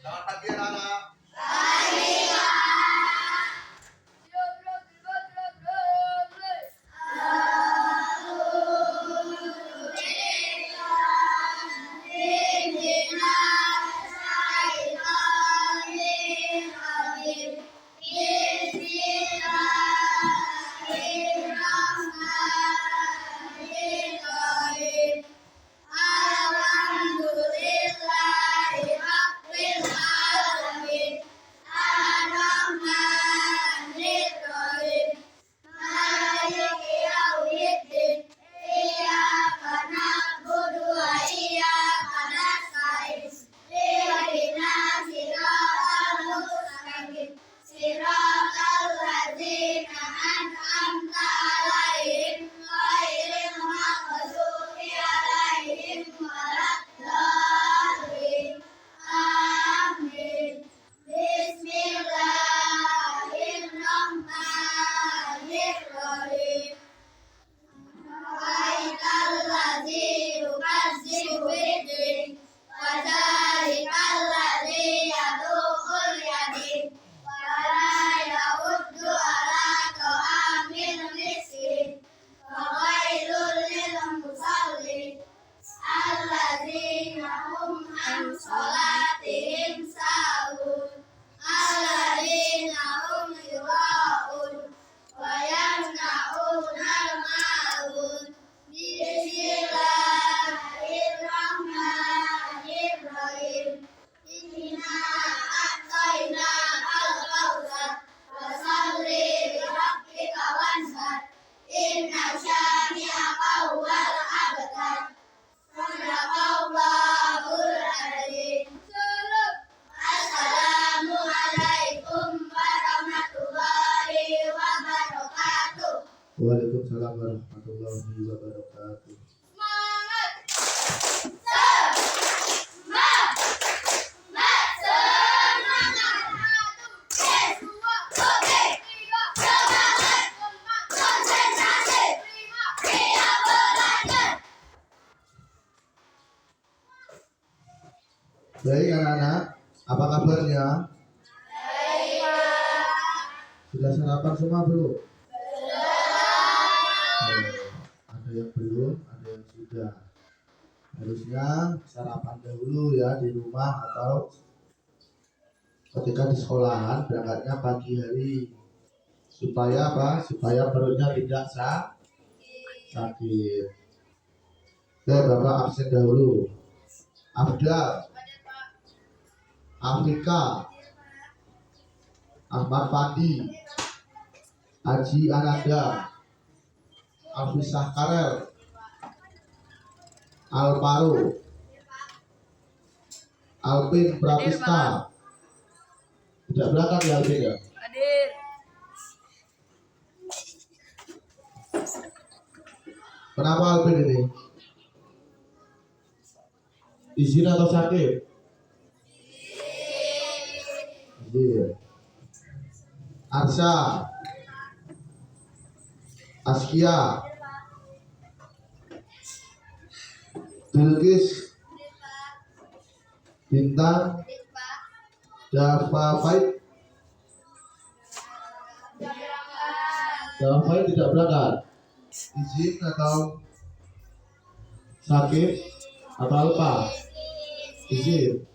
Selamat pagi anak-anak. Waalaikumsalam warahmatullahi wabarakatuh. Baik anak-anak, apa kabarnya? Baik, Pak. Sudah sarapan semua belum? Ada yang belum, ada yang sudah. Harusnya sarapan dahulu ya di rumah atau ketika di sekolahan berangkatnya pagi hari. Supaya apa? Supaya perutnya tidak sakit. Oke, Bapak absen dahulu. Afdal, Afrika, Ahmad Fandi, Haji Ananda, Alfisah Karel, Alparo, Alvin Pratista. Tidak berangkat ya Alvin ya? Hadir. Kenapa Alvin ini? Izin atau sakit? Izin. Arsha, Askia, Bilkis, Bintang, Java Fight. Java Fight tidak berangkat. Izin atau sakit atau apa? Izin.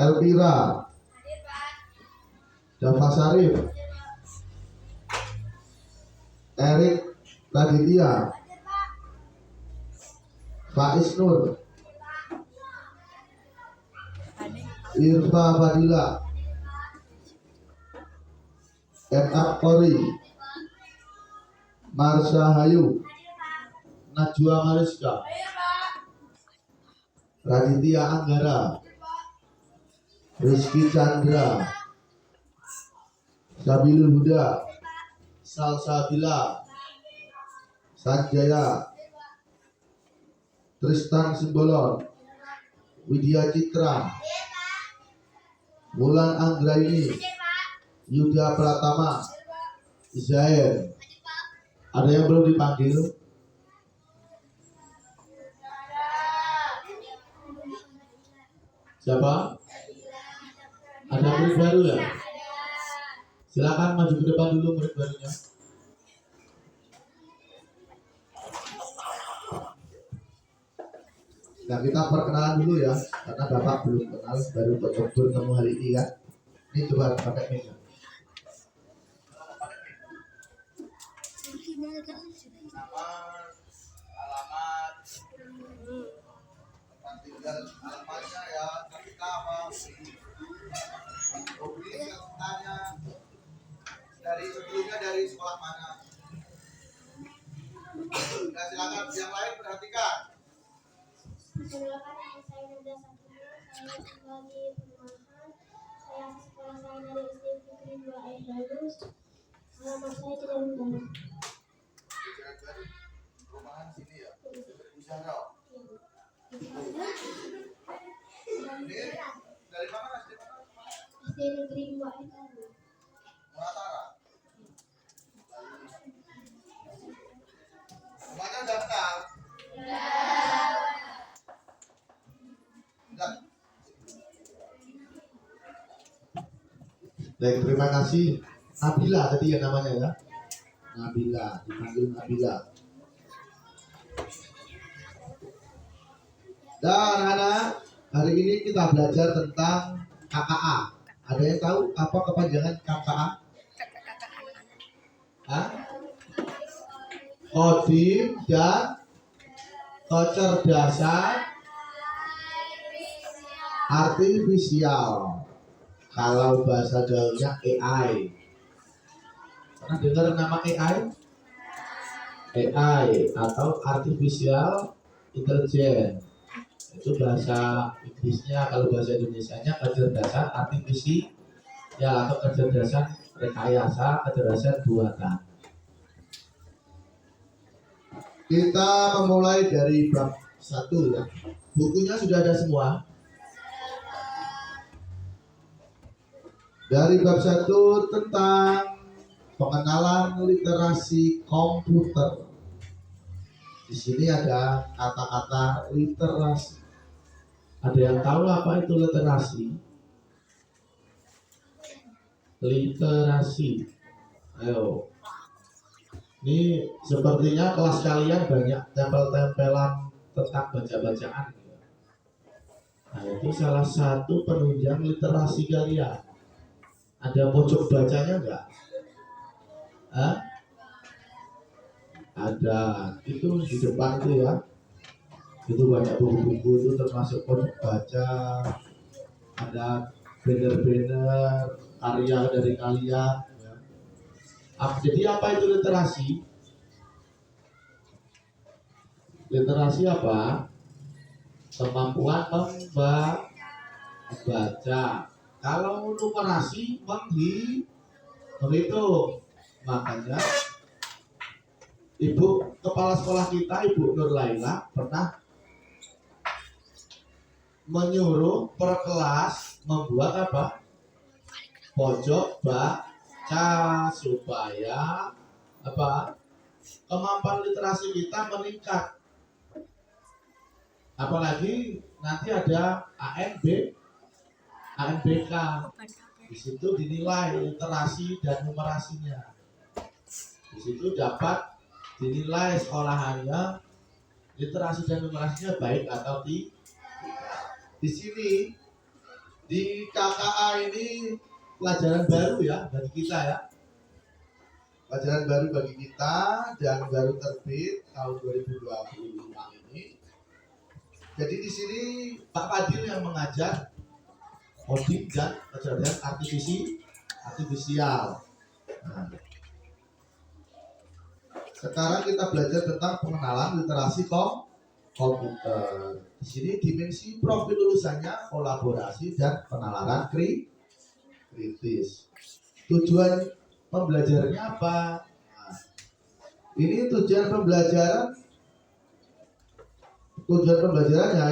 Elvira, Java Sarif, Erik Raditya, Faiz Nur, Irfa Fadila, Enak Kori, Marsha Hayu, Najwa Mariska, Raditya Anggara, Rizky Chandra, Sabilul Huda, Salsabila, Sanjaya, Tristan Simbolon, Widya Citra, Wulan Anggraini, Yuda Pratama, Zair. Ada yang belum dipanggil? Siapa? Ada murid baru ya? Silakan maju ke depan dulu murid barunya. Nah, kita perkenalan dulu ya, karena Bapak belum kenal, baru bertemu hari ini kan. Ini coba pakai mic. Nama, alamat, tempat tinggal, alamatnya ya, tapi apa? Hobi, tanya dari sebelumnya dari sekolah mana? Nah, silakan yang lain perhatikan. Perkenalkan, nama saya Nanda Sakina. Saya tinggal di perumahan. Saya sekolah saya dari SD Fikri 2 Air Dalus. Alamat saya tidak mendalam. Jalan baru, perumahan sini ya. Usara. Ini dari mana SD? SD Negeri 2 Air Dalus. Muratara. Semuanya daftar. Baik, terima kasih. Nabila tadi ya namanya ya. Nabila, dipanggil Nabila. Dan anak, hari ini kita belajar tentang KKA. Ada yang tahu apa kepanjangan KKA? Hah? Kodim dan kecerdasan artifisial. Kalau bahasa gaulnya AI. Pernah dengar nama AI? AI atau Artificial Intelligence. Itu bahasa Inggrisnya, kalau bahasa Indonesianya kecerdasan artifisial atau kecerdasan rekayasa, kecerdasan buatan. Kita memulai dari bab 1 ya. Bukunya sudah ada semua. Dari bab 1 tentang pengenalan literasi komputer. Di sini ada kata-kata literasi. Ada yang tahu apa itu literasi? Literasi. Ayo. Ini sepertinya kelas kalian banyak tempel-tempelan tentang baca-bacaan. Nah, itu salah satu penunjang literasi kalian. Ada pojok bacanya enggak? Hah? Ada. Itu di depan itu ya. Itu banyak buku-buku itu termasuk pojok baca. Ada banner-banner karya dari kalian. Jadi apa itu literasi? Literasi apa? Kemampuan membaca. Kalau numerasi menghitung. Makanya Ibu kepala sekolah kita, Ibu Nur Laila, pernah menyuruh per kelas membuat apa? Pojok baca supaya apa? Kemampuan literasi kita meningkat. Apalagi nanti ada ANBK. Di situ dinilai literasi dan numerasinya. Di situ dapat dinilai sekolahannya literasi dan numerasinya baik atau tidak. Di sini di KKA ini pelajaran baru ya bagi kita ya. Pelajaran baru bagi kita dan baru terbit tahun 2025 ini. Jadi di sini Pak Fadil yang mengajar coding dan kecerdasan artifisial. Nah, sekarang kita belajar tentang pengenalan literasi komputer. Di sini dimensi profil lulusannya kolaborasi dan penalaran kritis. Tujuan pembelajarannya apa? Nah, ini tujuan pembelajarannya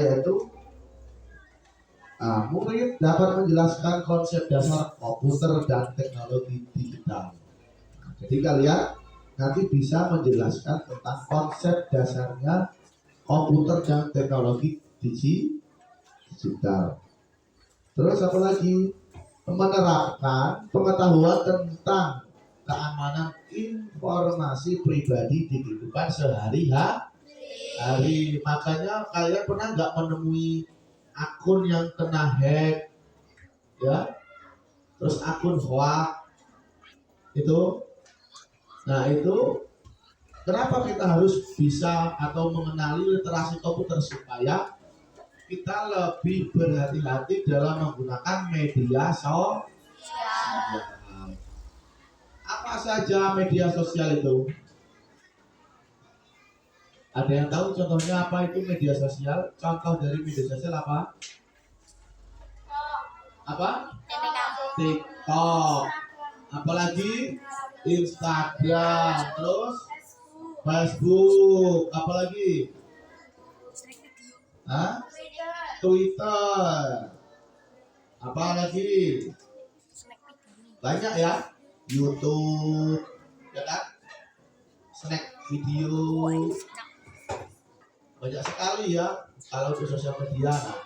yaitu murid dapat menjelaskan konsep dasar komputer dan teknologi digital. Jadi kalian nanti bisa menjelaskan tentang konsep dasarnya komputer dan teknologi digital. Terus apa lagi? Menerapkan pengetahuan tentang keamanan informasi pribadi di kehidupan sehari-hari. Makanya kalian pernah nggak menemui akun yang kena hack, ya? Terus akun hoax itu. Nah itu kenapa kita harus bisa atau mengenali literasi komputer supaya kita lebih berhati-hati dalam menggunakan media sosial. Apa saja media sosial itu? Ada yang tahu contohnya apa itu media sosial? Contoh dari media sosial apa? Apa? TikTok. Apalagi Instagram, terus Facebook, apalagi? Hah? Twitter. Apalagi? Banyak ya. YouTube, ya kan? Snack video. Banyak sekali ya kalau di sosial media. Nah,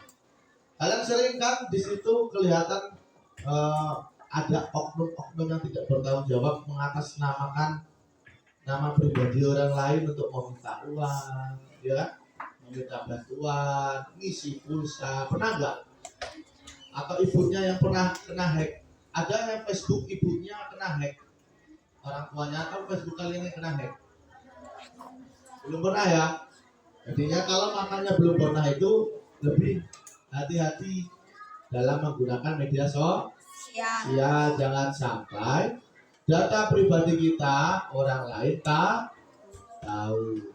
kalian sering kan di situ kelihatan ada oknum-oknum yang tidak bertanggung jawab mengatasnamakan nama pribadi orang lain untuk meminta uang, ya kan? Meminta bantuan, ngisi pulsa, pernah nggak? Atau ibunya yang pernah kena hack? Ada yang Facebook ibunya kena hack, orang tuanya atau Facebook kalian yang kena hack? Belum pernah ya? Jadinya kalau makanya belum pernah itu lebih hati-hati dalam menggunakan media sosial. Ya, jangan sampai data pribadi kita orang lain tak tahu.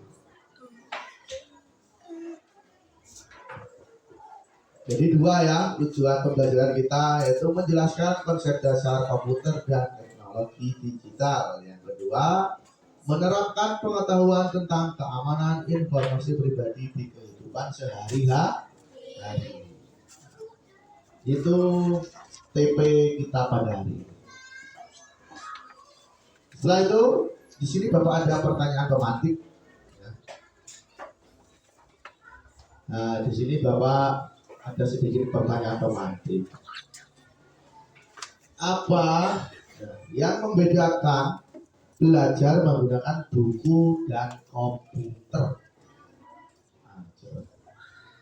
Jadi dua ya tujuan pembelajaran kita, yaitu menjelaskan konsep dasar komputer dan teknologi digital. Yang kedua, menerapkan pengetahuan tentang keamanan informasi pribadi di kehidupan sehari-hari. Itu TP kita pada hari ini. Setelah itu, di sini Bapak ada pertanyaan pemantik. Nah, di sini Bapak ada sedikit pertanyaan pemantik. Apa yang membedakan belajar menggunakan buku dan komputer? Nah,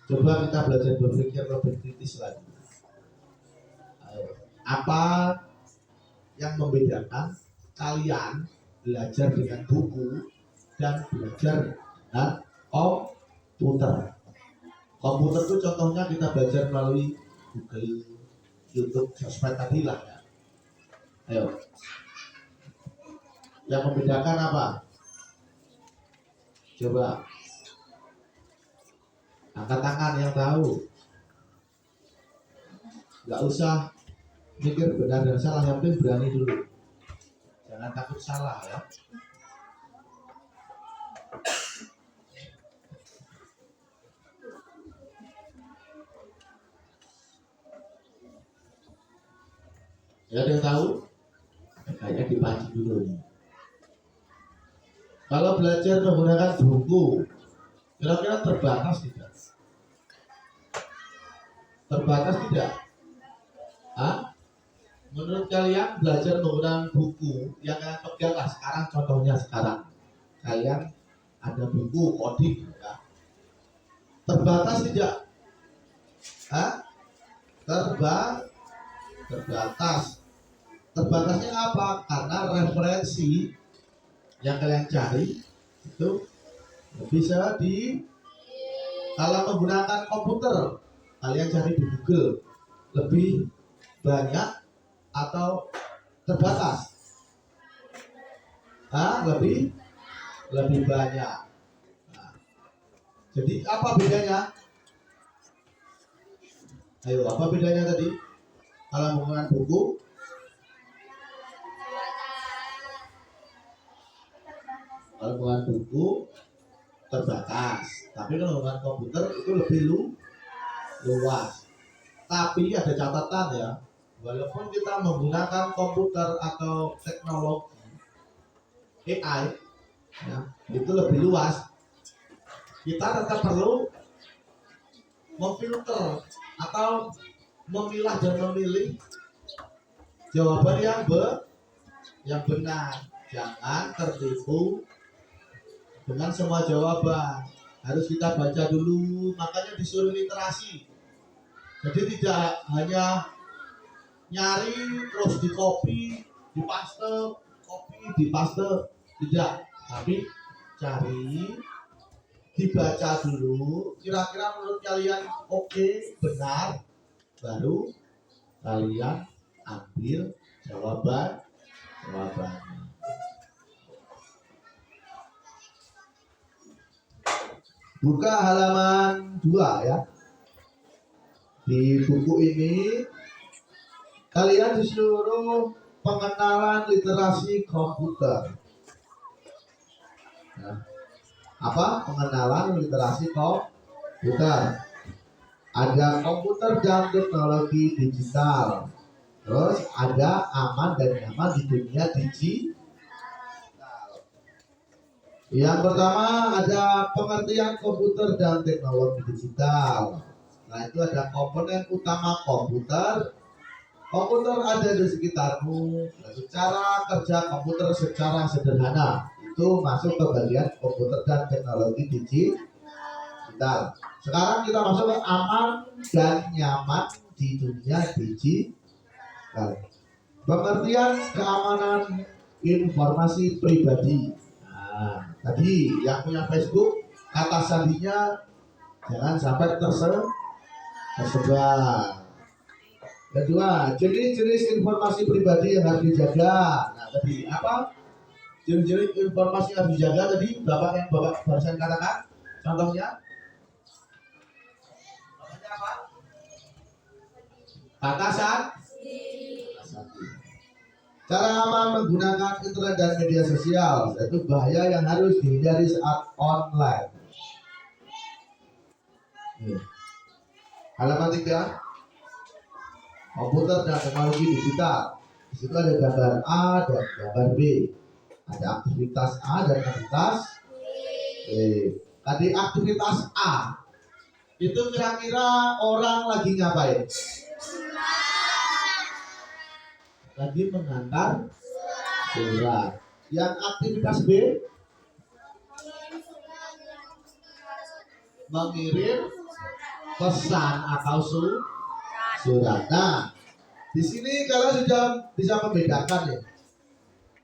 coba kita belajar berpikir lebih kritis lagi. Apa yang membedakan kalian belajar dengan buku dan belajar dengan komputer? Komputer itu contohnya kita belajar melalui Google, YouTube, sosmed tadi lah ya. Ayo. Yang membedakan apa? Coba angkat tangan yang tahu. Gak usah mikir benar dan salah, yang penting berani dulu. Jangan takut salah ya. Ya, ada yang tahu? Kayaknya dipancing dulu nih. Kalau belajar menggunakan buku, kira-kira terbatas tidak? Terbatas tidak? Hah? Menurut kalian belajar menggunakan buku yang kalian pegang lah sekarang, contohnya sekarang kalian ada buku coding ya. Terbatas tidak? Hah? Terbatas. Terbatasnya apa? Karena referensi yang kalian cari itu bisa kalau menggunakan komputer, kalian cari di Google lebih banyak atau terbatas? Lebih banyak. Nah, jadi apa bedanya? Ayo, apa bedanya tadi? Kalau menggunakan buku terbatas, tapi kalau menggunakan komputer itu lebih luas. Tapi ada catatan ya, walaupun kita menggunakan komputer atau teknologi AI ya, itu lebih luas, kita tetap perlu memfilter atau memilah dan memilih jawaban yang benar. Jangan tertipu dengan semua jawaban. Harus kita baca dulu, makanya disuruh literasi. Jadi tidak hanya nyari terus di copy, di paste, copy, di paste, tidak. Tapi cari, dibaca dulu, kira-kira menurut kalian oke, benar, baru kalian ambil jawabannya. Buka halaman 2 ya. Di buku ini kalian disuruh pengenalan literasi komputer. Nah, apa pengenalan literasi komputer? Ada komputer dan teknologi digital. Terus ada aman dan nyaman di dunia digital. Yang pertama ada pengertian komputer dan teknologi digital. Nah itu ada komponen utama komputer. Komputer ada di sekitarmu. Cara kerja komputer secara sederhana itu masuk ke bagian komputer dan teknologi digital. Sekarang kita masuk ke aman dan nyaman di dunia digital. Pengertian keamanan informasi pribadi. Nah, tadi yang punya Facebook kata sandinya jangan sampai tersebar. Kedua, jenis-jenis informasi pribadi yang harus dijaga. Nah, tadi apa? Jenis-jenis informasi yang harus dijaga tadi Bapak barusan katakan. Contohnya? Contohnya apa? Kata sandi. Cara aman menggunakan internet dan media sosial, itu bahaya yang harus dihindari saat online. Halaman 3, komputer dan teknologi digital. Di situ ada gambar A dan gambar B. Ada aktivitas A dan aktivitas B. Tadi aktivitas A itu kira-kira orang lagi ngapain? Lagi mengantar surat. Yang aktivitas B mengirim pesan atau surat. Nah, di sini kalian sudah bisa membedakan ya.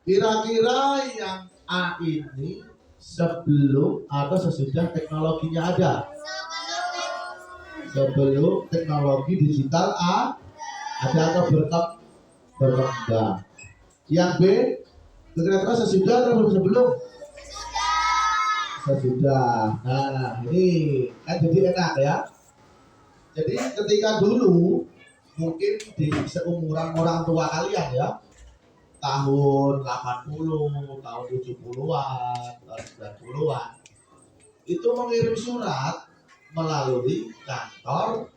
Kira-kira yang A ini sebelum atau sesudah teknologinya ada? Sebelum teknologi digital A ada atau berkembang? Yang B kira-kira sesudah atau sebelum? Sesudah. Nah ini kan jadi enak ya. Jadi ketika dulu mungkin di seumuran orang tua kalian ya, tahun 80, tahun 70-an, tahun 90-an, itu mengirim surat melalui kantor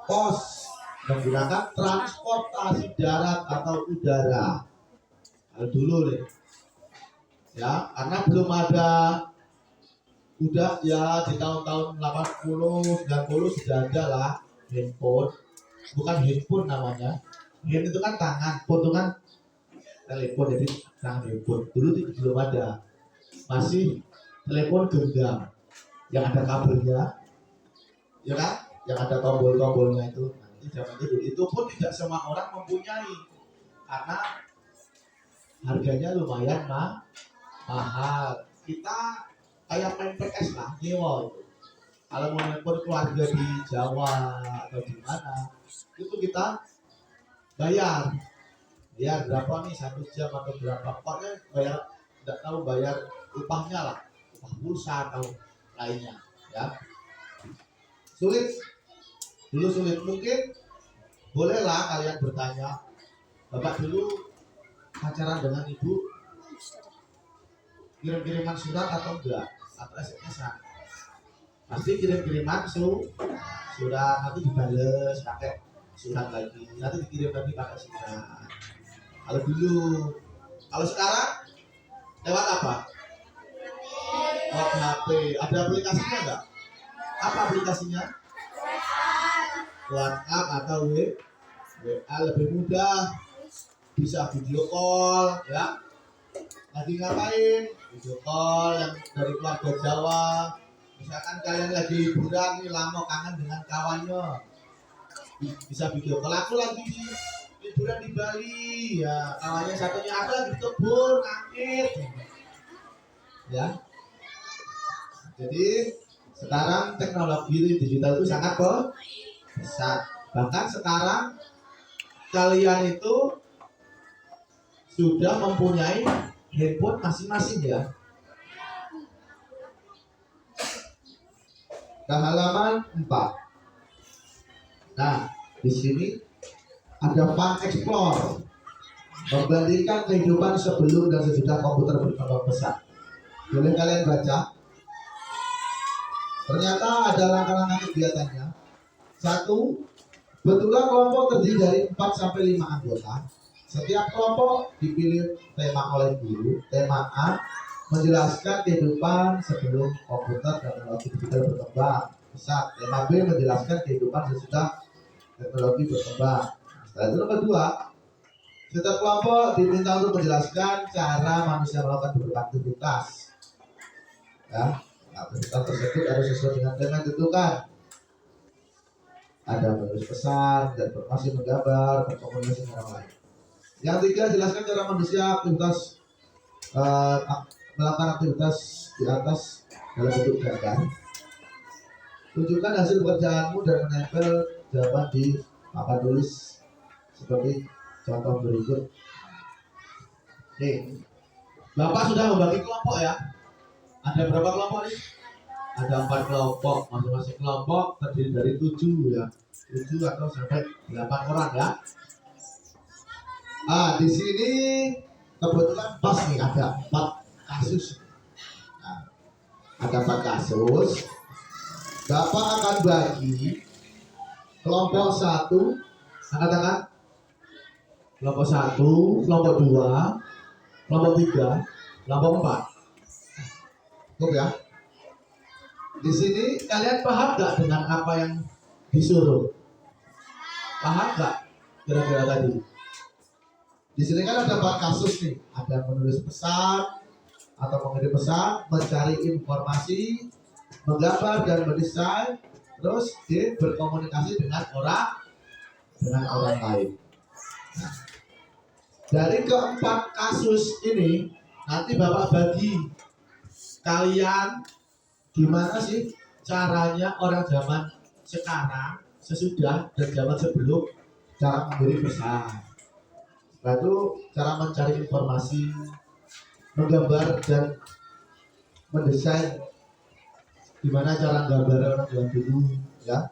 pos menggunakan transportasi darat atau udara. Kalau dulu nih, ya karena belum ada, udah ya di tahun-tahun 80, 90 sudah ada lah handphone, bukan handphone namanya. Hand itu kan tangan, phone itu kan telepon, jadi tangan handphone. Dulu itu belum ada, masih telepon genggam yang ada kabelnya, ya kan, yang ada tombol-tombolnya itu. Zaman itu pun tidak semua orang mempunyai karena harganya lumayan mahal. Kita kayak main PS lah, nyewa itu. Kalau mau nelpon keluarga di Jawa atau di mana, itu kita bayar berapa nih 1 jam atau berapa, pokoknya bayar, tidak tahu bayar upahnya lah, upah pulsa atau lainnya ya. Sulit mungkin. Bolehlah kalian bertanya, Bapak dulu pacaran dengan ibu kirim-kiriman surat atau enggak, atau SMS-an? Pasti kirim-kiriman surat, nanti dibales pakai surat lagi, nanti dikirim lagi pakai surat. Kalau dulu, kalau sekarang lewat apa? Lewat HP. Ada aplikasinya enggak? Apa aplikasinya? WhatsApp atau WA lebih mudah, bisa video call ya. Lagi ngapain? Video call yang dari keluarga Jawa. Misalkan kalian lagi liburan nih, lama kangen dengan kawannya, bisa video call. Aku lagi liburan di Bali ya, kawannya satunya aku lagi di kebun angin ya. Jadi sekarang teknologi digital itu sangat besar. Bahkan sekarang kalian itu sudah mempunyai handphone masing-masing ya. Ke halaman 4. Nah, di sini ada Fun Explore, membandingkan kehidupan sebelum dan sesudah komputer berkembang pesat. Boleh kalian baca? Ternyata ada langkah-langkah kegiatannya. 1. Bentuklah kelompok terdiri dari 4 sampai 5 anggota. Setiap kelompok dipilih tema oleh guru. Tema A menjelaskan kehidupan sebelum komputer dan teknologi digital berkembang pesat. Tema B menjelaskan kehidupan sesudah teknologi berkembang. Setelah itu nomor 2, setiap kelompok diminta untuk menjelaskan cara manusia melakukan beberapa aktivitas. Ya, aktivitas tersebut harus sesuai dengan tema yang ditentukan. Ada menulis pesan, dan informasi, menggambar, berkomunikasi dengan orang lain. Yang 3, jelaskan cara manusia melakukan aktivitas di atas dalam bentuk gambar. Tunjukkan hasil pekerjaanmu dan menempel jawaban di papan tulis seperti contoh berikut. Nih, Bapak sudah membagi kelompok ya. Ada berapa kelompok nih? Ada 4 kelompok, masing-masing kelompok terdiri dari 7 ya, 7 atau sampai 8 orang ya. Di sini kebetulan pas nih ada 4 kasus. Nah, ada 4 kasus. Bapak akan bagi kelompok 1, angkat tangan. Kelompok 1, kelompok 2, kelompok 3, kelompok 4. Cukup ya. Di sini kalian paham gak dengan apa yang disuruh? Paham gak kira-kira tadi? Di sini kan ada 4 kasus nih. Ada menulis pesan atau mengirim pesan, mencari informasi, menggambar dan mendesain, terus berkomunikasi dengan orang lain. Nah, dari keempat kasus ini nanti Bapak bagi kalian gimana sih caranya orang zaman sekarang, sesudah dan zaman sebelum, cara mengirim pesan. Lalu cara mencari informasi, menggambar dan mendesain, gimana cara gambar orang zaman dulu ya.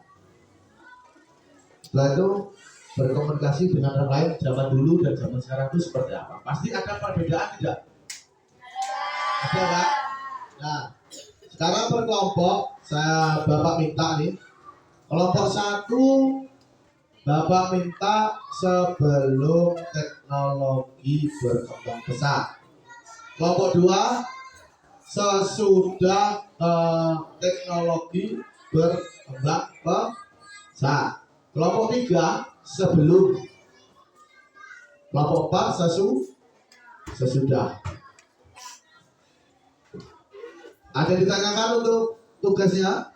Lalu berkomunikasi dengan orang lain zaman dulu dan zaman sekarang itu seperti apa? Pasti ada perbedaan tidak? Ada kan? Nah, sekarang per kelompok Bapak minta nih, kelompok 1 Bapak minta sebelum teknologi berkembang pesat. Kelompok 2 sesudah teknologi berkembang pesat. Kelompok 3 sebelum. Kelompok 4 sesudah. Ada yang ditanyakan untuk tugasnya?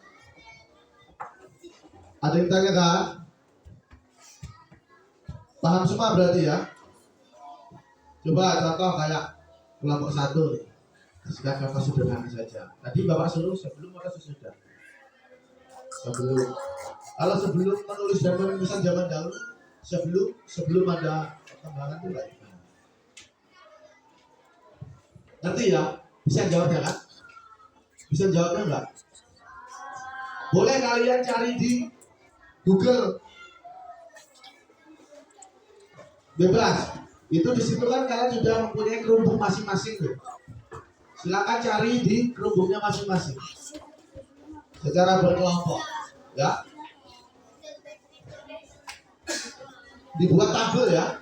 Ada yang ditanyakan? Paham semua berarti ya? Coba contoh kayak kelompok 1 nih. Kasihkan contoh sederhana saja. Tadi Bapak suruh sebelum atau sesudah? Sebelum. Kalau sebelum menulis dan menulisan zaman dahulu, sebelum ada perkembangan itu enggak? Ngerti ya? Bisa jawabnya kan? Bisa jawabnya enggak? Boleh kalian cari di Google. Bebas. Itu di situ kan kalian sudah mempunyai kerumbuk masing-masing tuh. Silakan cari di kerumbuknya masing-masing. Secara berkelompok, ya. Dibuat tabel ya.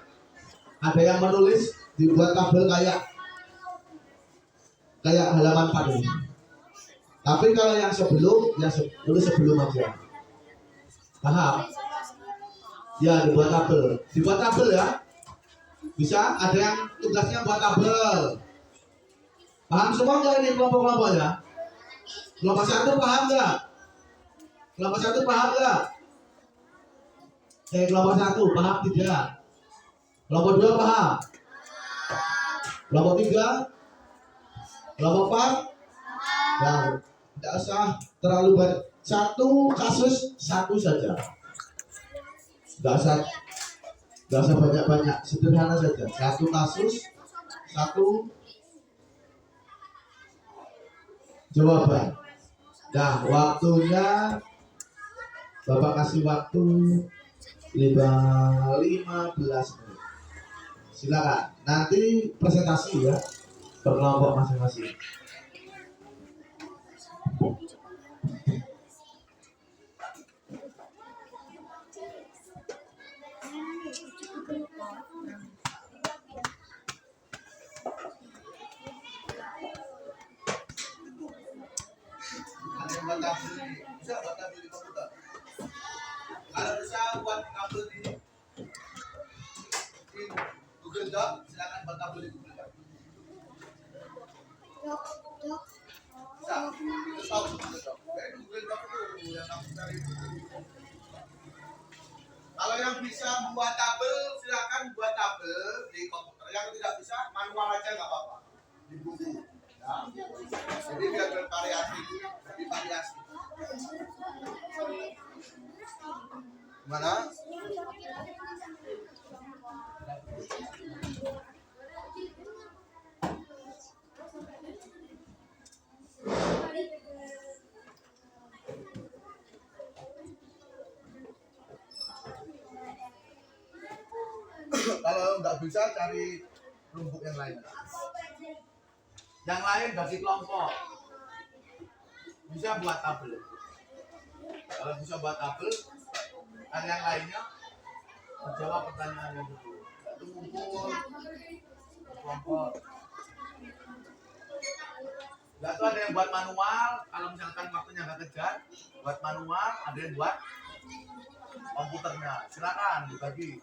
Ada yang menulis, dibuat tabel kayak halaman 4 ini. Tapi kalau yang sebelum, ya tulis sebelum aja. Paham? Ya, dibuat tabel. Dibuat tabel ya. Bisa, ada yang tugasnya buat tabel. Paham semua nggak ini kelompok-kelompoknya? Kelompok 1 paham nggak? Kelompok 1 paham nggak? Kelompok 1 paham tidak? Kelompok 2 paham? Kelompok 3? Kelompok 4? Nah, tidak usah terlalu banyak. Satu kasus satu saja. Tidak usah banyak-banyak. Sederhana saja. Satu kasus, satu jawaban. Nah, waktunya Bapak kasih waktu 15 menit. Silakan. Nanti presentasi ya per kelompok masing-masing. Bisa buat tabel di komputer. Kalau bisa buat tabel di Google Doc, silakan buat tabel di Google Doc. Bisa. Terus tahu Google Doc. Google Doc itu yang kamu cari. Kalau yang bisa membuat tabel, silakan buat tabel di komputer. Yang tidak bisa, manual aja nggak apa-apa di buku. Ya. Jadi biar bervariasi, lebih variasi. Gimana? Kalau nggak bisa cari rumput yang lain. Yang lain bagi kelompok. Bisa buat tabel. Kalau bisa buat tabel, kan yang lainnya menjawab pertanyaan yang dulu. Itu kumpul kelompok. Nggak tuh ada yang buat manual. Kalau misalkan waktunya nggak kejar, buat manual. Ada yang buat komputernya. Silakan dibagi.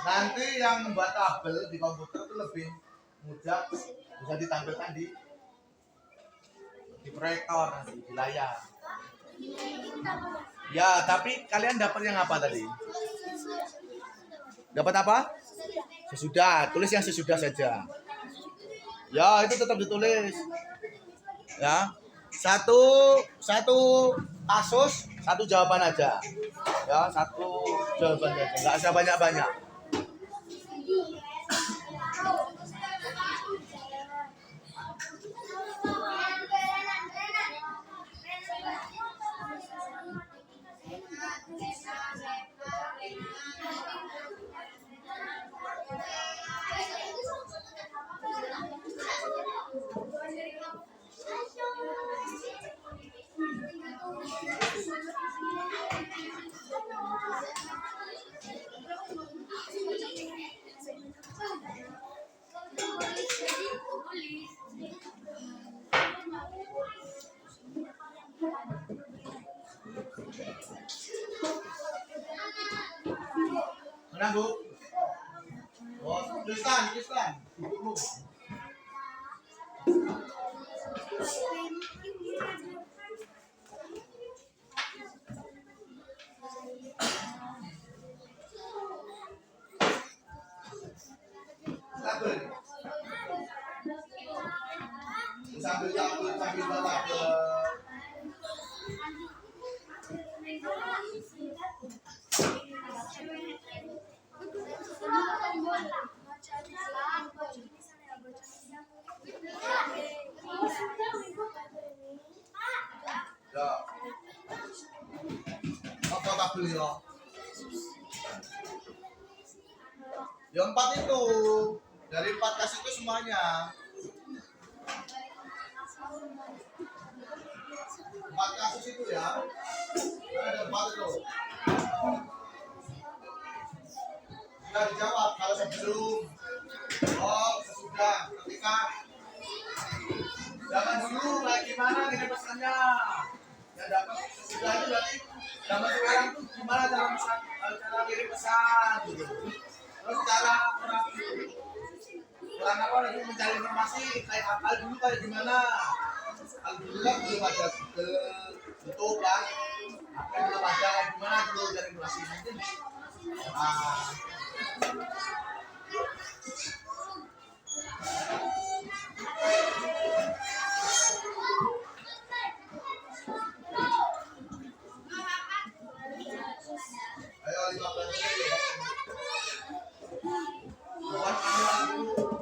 Nanti yang membuat tabel di komputer itu lebih mudah, bisa ditampilkan di proyektor nanti di layar. Ya, tapi kalian dapat yang apa tadi? Dapat apa? Sesudah, tulis yang sesudah saja. Ya, itu tetap ditulis. Ya, satu kasus, satu jawaban aja. Ya, satu jawaban aja. Nggak usah banyak-banyak. Mana Bu? Oh, Tristan. Ibumu. Sambil bapak ke ya. Apa tak beli ya? Yang 4 itu. Dari 4 kas itu semuanya. 4 kasus itu ya. Ada 4 itu. Sudah dijawab kalau sebelum. Oh, sudah. Ketika zaman dulu kayak gimana dengan pesannya? Ya dapat sesudah itu berarti zaman sekarang tuh gimana cara kirim pesan gitu. Terus cara orang apa lagi mencari informasi kayak akal dulu kayak gimana? Alhamdulillah belum ada YouTube kan. Apa yang belum ada kayak gimana dulu cari informasi mungkin. Ayo 15 menit ya. Buat dulu.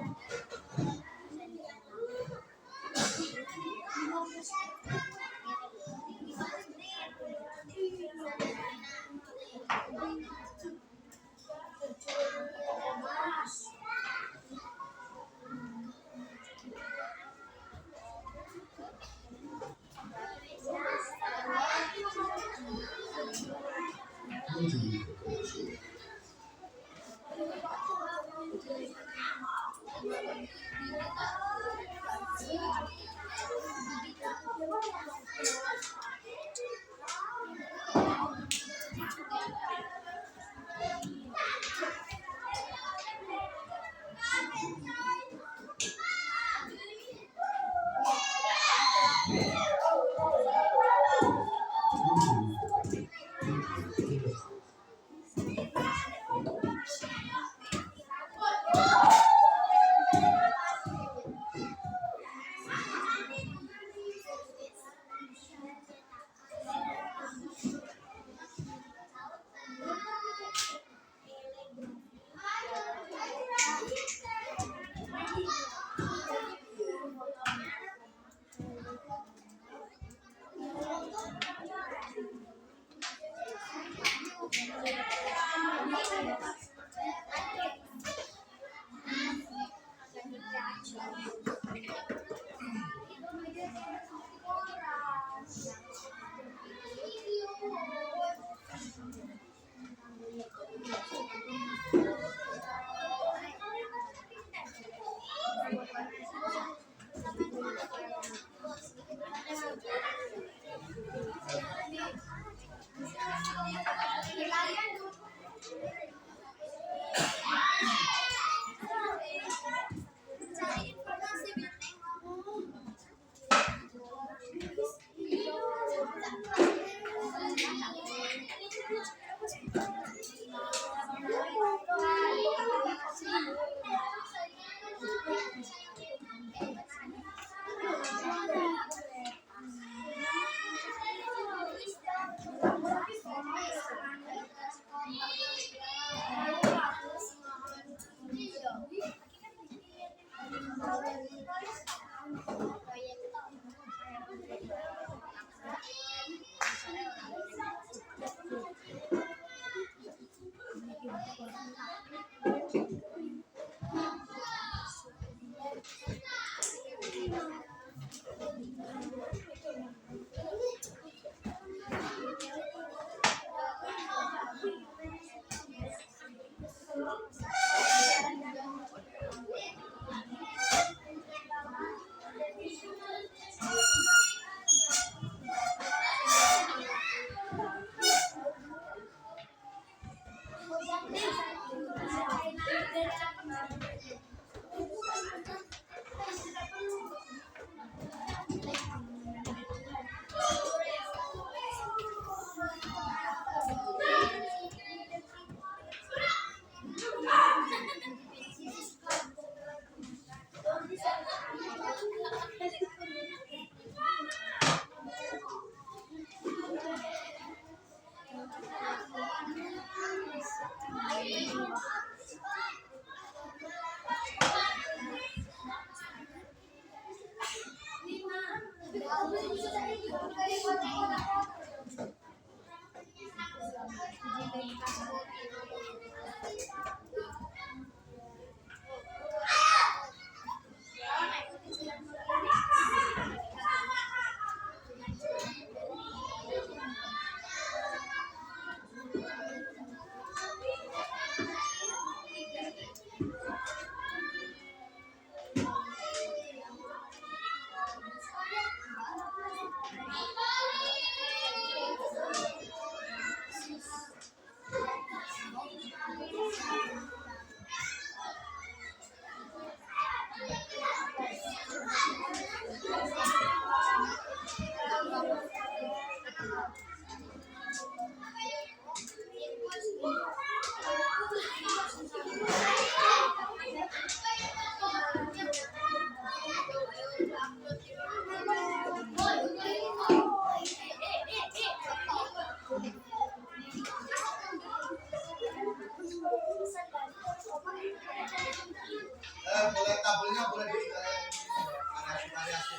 Boleh tabelnya boleh di variasi.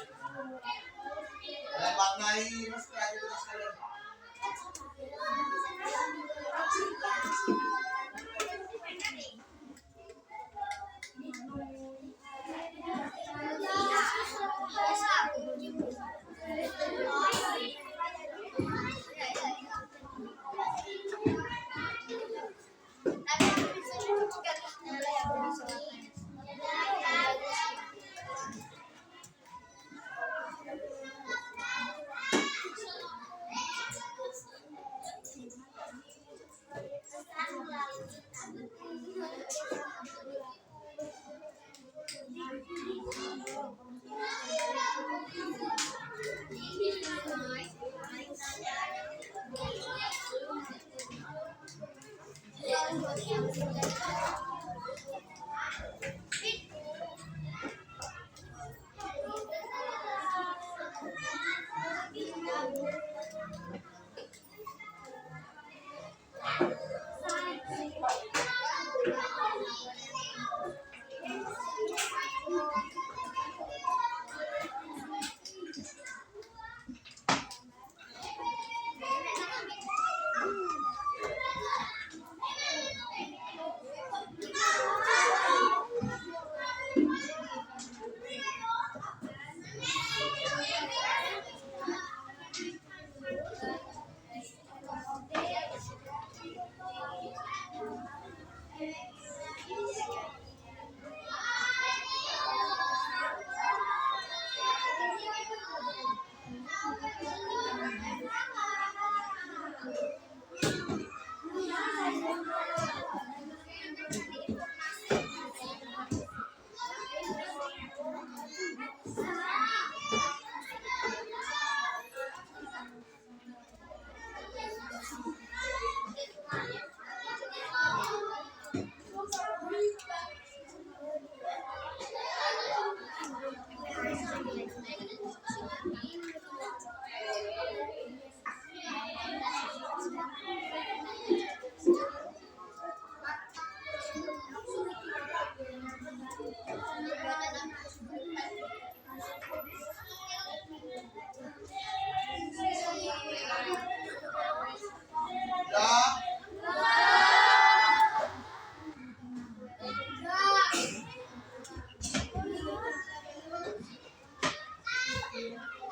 Boleh warnai mas kreativitas kalian.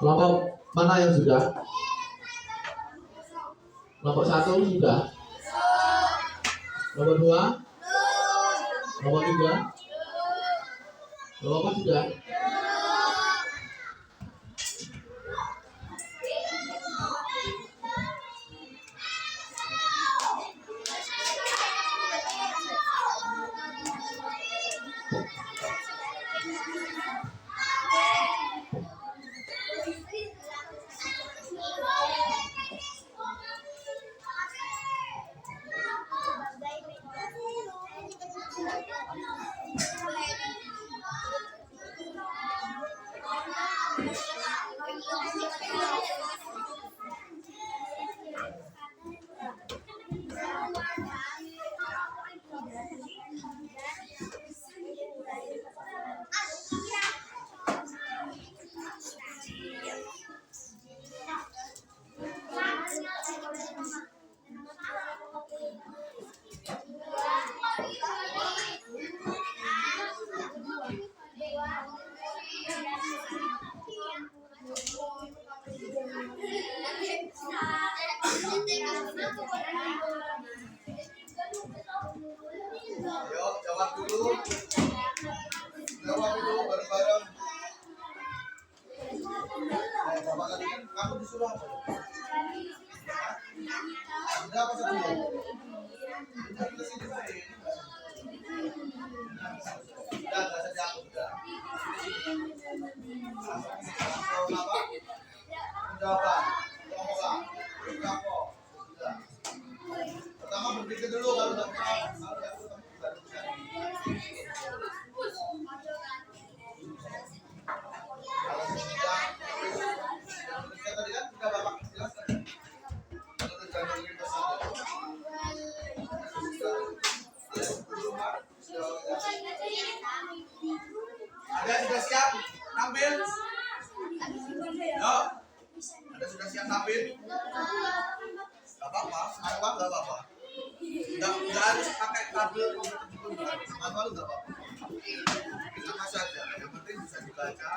Kelompok mana yang sudah? Kelompok 1 sudah? Kelompok 2? Kelompok 3? Kelompok 4 sudah? Ayo, jawab dulu. Jawab dulu bareng-bareng. Bapak tadi kan kamu disuruh apa? Udah apa sebelum? Udah kita sini baik. Udah nggak usah diangkut udah. Apa? Udah apa? Udah apa? Udah apa? Udah. Pertama berpikir dulu kalau udah tahu. Kalau udah tahu baru bisa. Tadi kan sudah Bapak jelaskan. Kalau jangan lintas ada sudah siap tampil? Yo, ada sudah siap tampil? Gak apa-apa, semangat gak apa-apa. Nggak harus pakai tabel semangat malu gak apa-apa. Sama saja, yang penting bisa dibaca.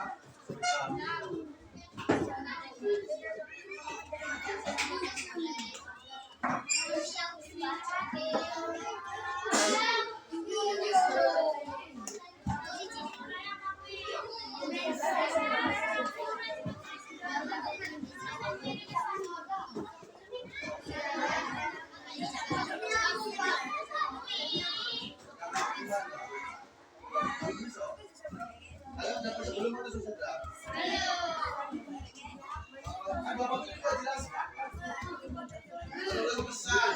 Sebelum itu sudah. Bapak juga jelaskan. Kalau besar,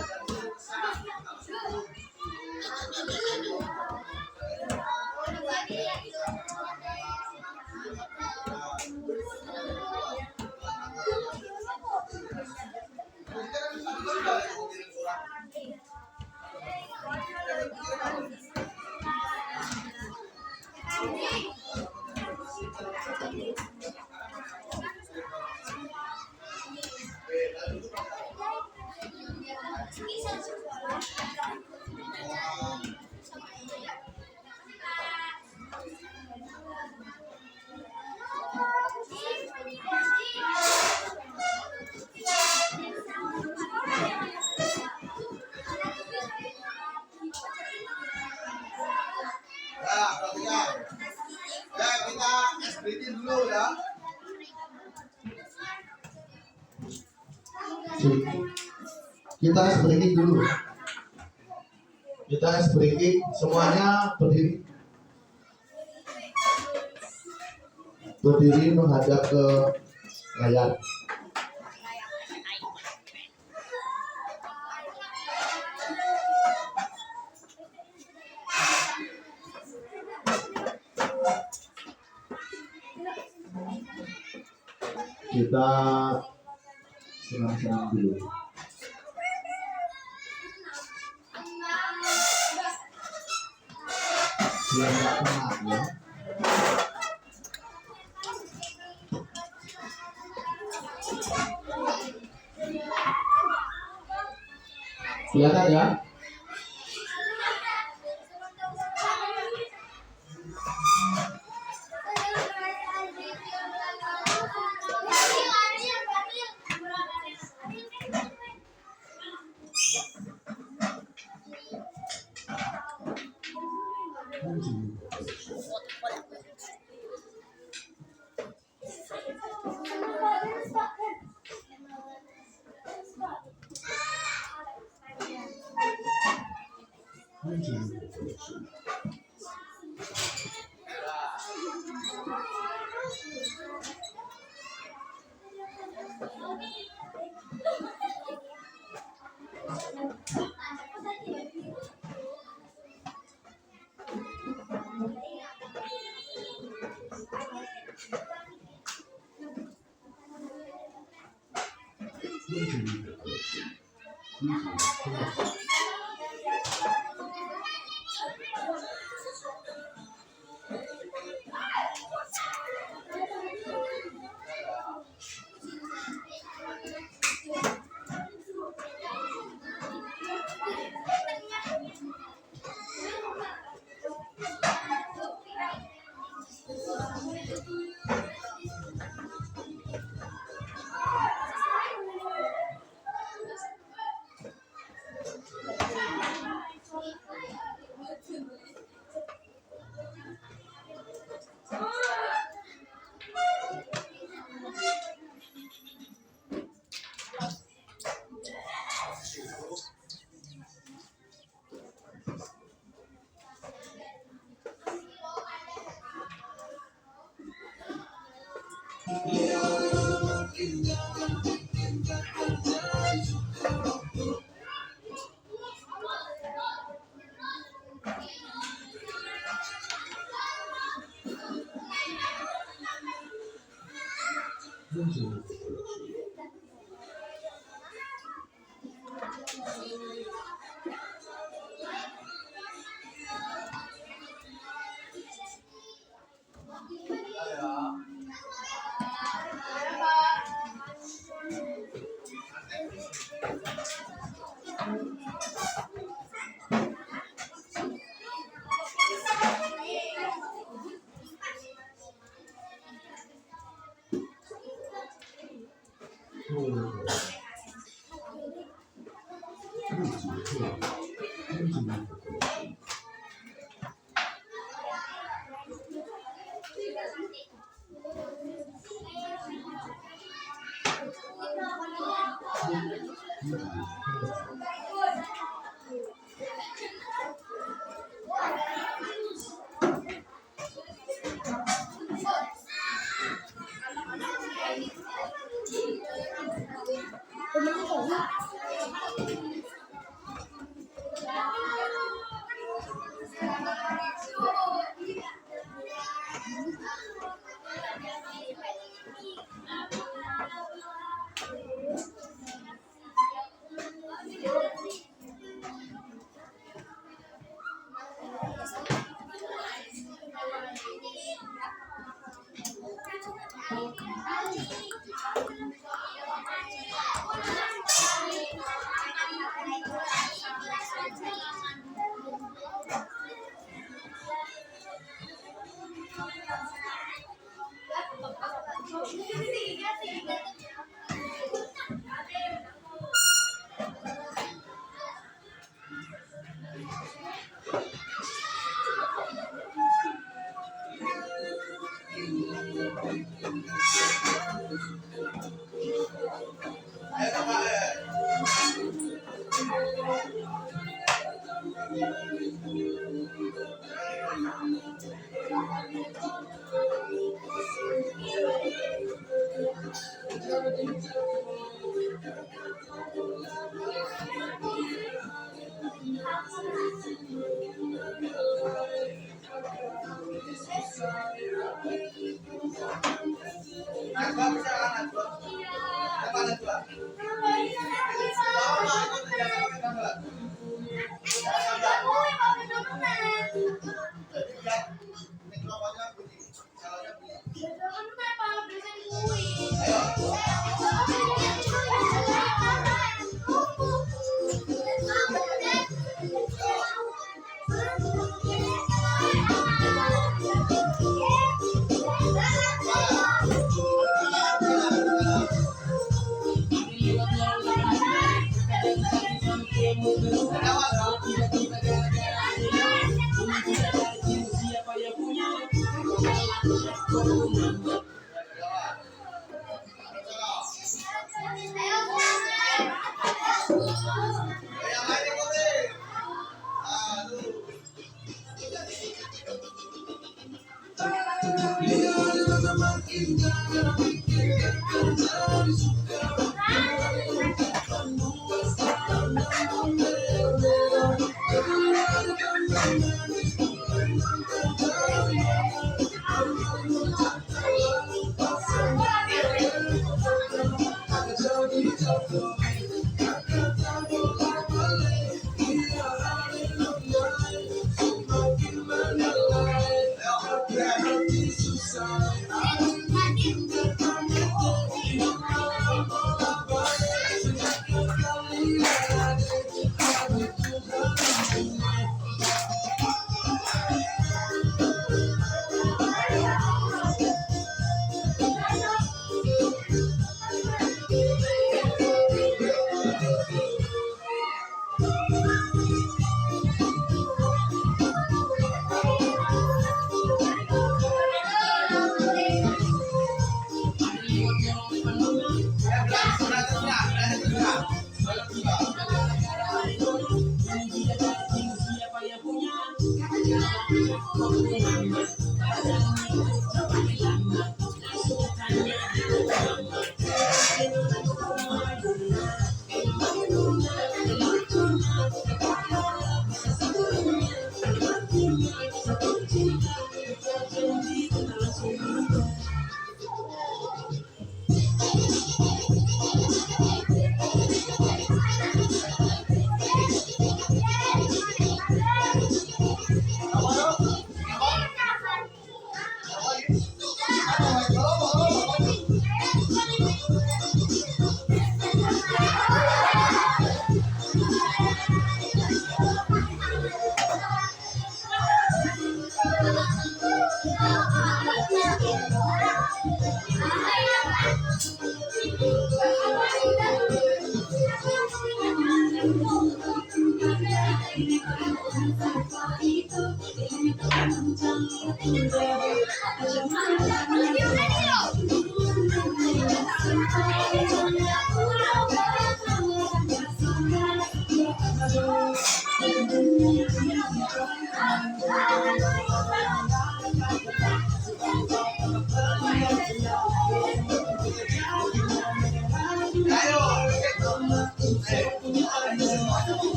dulu ya. Kita ice breaking dulu. Kita ice breaking, semuanya berdiri. Berdiri menghadap ke layar. Kita senang-senang dulu. Biar nggak tenang ya. Kelihatan ya?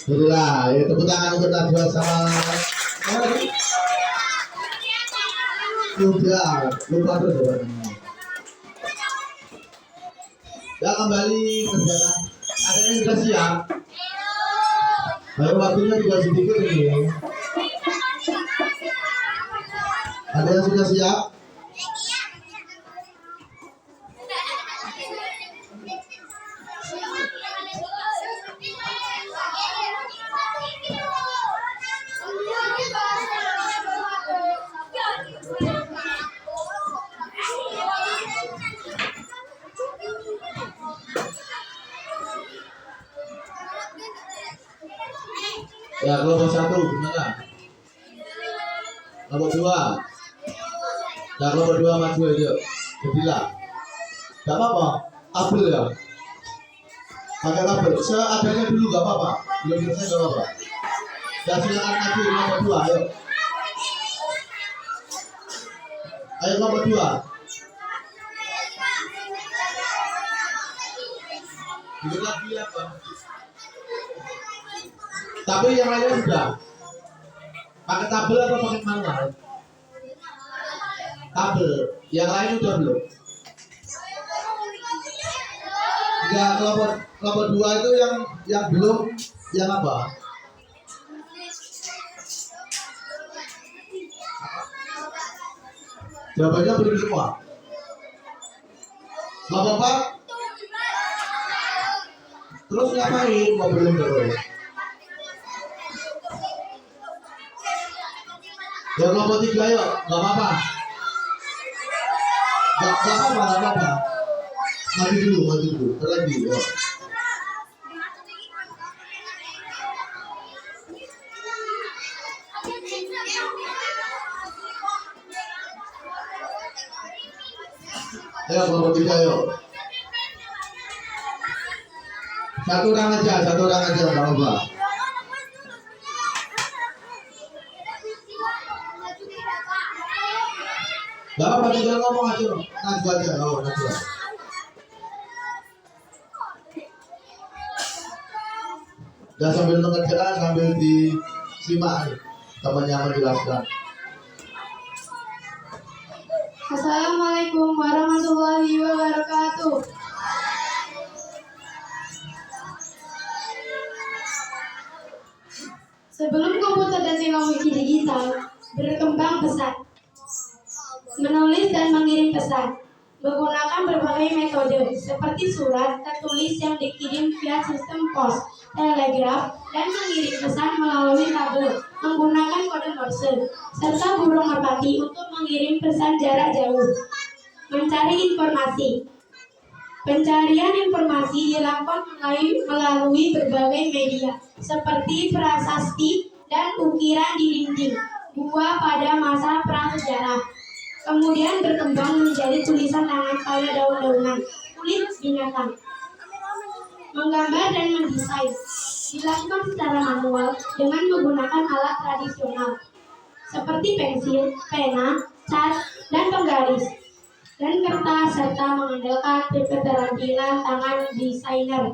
Itulah, ya tepuk tangan untuk Najwa sama Yuda, lupa terus ya. Ya kembali kerjakan. Ada yang sudah siap? Ayo waktunya juga sedikit ini. Ada yang sudah siap? Ya, kelompok 1 gimana? Kelompok 2. Ya, kelompok 2 maju aja. Jadilah. Gak apa-apa. Kabel ya. Pakai kabel. Seadanya dulu gak apa-apa. Belum selesai gak apa-apa. Ya, silakan maju kelompok 2. Ayo. Ayo kelompok 2. Ikut lagi apa? Tapi yang lainnya sudah. Pakai tabel atau pakai manual? Tabel. Yang lain udah belum? Ya, kelompok 2 itu yang belum, yang apa? Jawabannya belum semua. Bapak-bapak, terus ngapain? Mau belum terus? Ya kelompok 3 yuk, nggak apa-apa. Nggak apa-apa. Maju dulu. Terlebih. Yuk. Ayo kelompok 3 yuk. Satu orang aja, nggak apa-apa. Gak apa-apa, tinggal ngomong aja. Najwa aja, Najwa. Dan sambil mengerjakan, sambil disimak temannya menjelaskan. Assalamualaikum warahmatullahi wabarakatuh. Sebelum komputer dan teknologi digital berkembang pesat, menulis dan mengirim pesan menggunakan berbagai metode seperti surat tertulis yang dikirim via sistem pos, telegraf, dan mengirim pesan melalui kabel menggunakan kode Morse, serta burung merpati untuk mengirim pesan jarak jauh. Mencari informasi. Pencarian informasi dilakukan melalui berbagai media seperti prasasti dan ukiran di dinding gua pada masa prasejarah. Kemudian berkembang menjadi tulisan tangan pada daun-daunan, kulit binatang. Menggambar dan mendesain dilakukan secara manual dengan menggunakan alat tradisional seperti pensil, pena, cat, dan penggaris, dan kertas, serta mengandalkan keterampilan tangan desainer.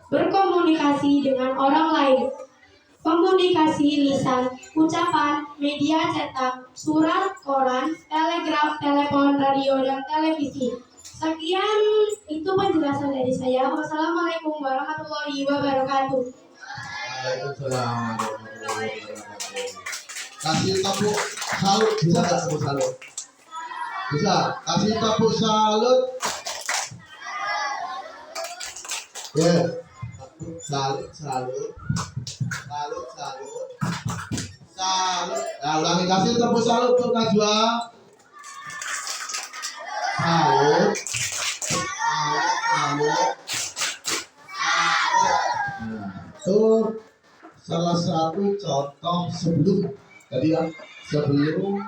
Berkomunikasi dengan orang lain. Komunikasi lisan, ucapan, media cetak, surat, koran, telegraf, telepon, radio, dan televisi. Sekian itu penjelasan dari saya. Wassalamualaikum warahmatullahi wabarakatuh. Waalaikumsalam warahmatullahi wabarakatuh. Kasih tepuk salut, bisa nggak tepuk salut? Bisa. Kasih tepuk salut. Ya. Salut. Nah, ulangi, kasih tepuk salut untuk Najwa. Salut. Nah, itu salah satu contoh sebelum tadi ya, sebelum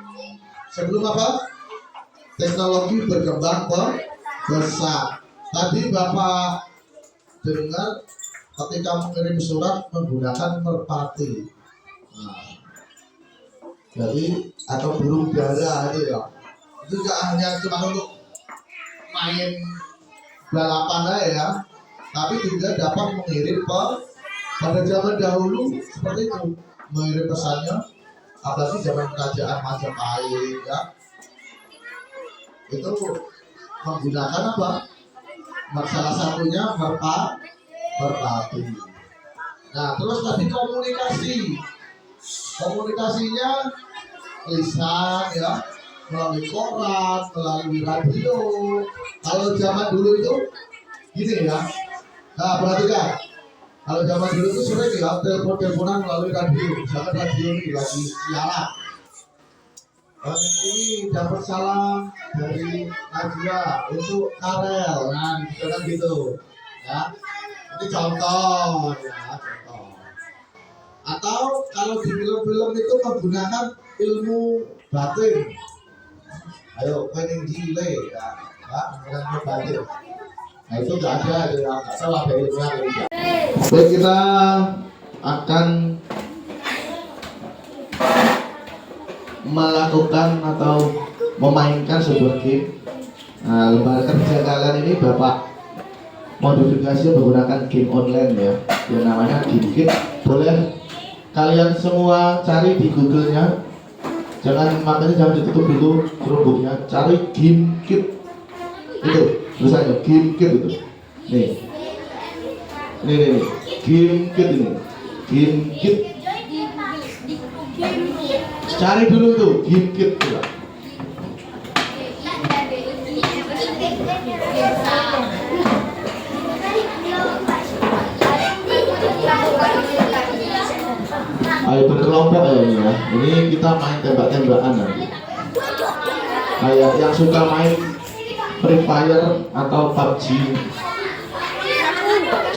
apa? Teknologi berkembang pesat. Tadi Bapak dengar ketika mengirim surat menggunakan merpati. Nah, jadi atau burung dara itu ya. Itu tidak hanya cuma untuk main balapan aja ya, tapi juga dapat mengirim pada zaman dahulu seperti itu, mengirim pesannya, apalagi zaman kerajaan Majapahit ya, itu menggunakan apa? Salah satunya merpati. Nah, terus tadi komunikasinya lisan ya, melalui koran, melalui radio. Kalau zaman dulu itu gini ya. Nah, perhatikan. Kalau zaman dulu itu sering ya teleponan melalui radio. Misalkan radio ini lagi siaran. Ini dapat salam dari Najwa untuk Karel. Nah, misalkan gitu. Ya. Ini contoh ya, contoh. Atau kalau di film-film itu menggunakan ilmu batin. Ayo pengen gile ya, menggunakan batin. Nah itu nggak ada ya, nggak salah dari ilmunya. Baik, kita akan melakukan atau memainkan sebuah game. Nah, lembaga kerja kalian ini Bapak modifikasi menggunakan game online ya, yang namanya GameKit. Boleh kalian semua cari di Google-nya, makanya jangan ditutup dulu Chromebook-nya, cari GameKit itu tulisannya GameKit itu. Nih GameKit ini, GameKit. Cari dulu tuh GameKit ya. Ayo berkelompok ya ini ya. Ini kita main tembak-tembakan nanti. Kayak yang suka main Free Fire atau PUBG,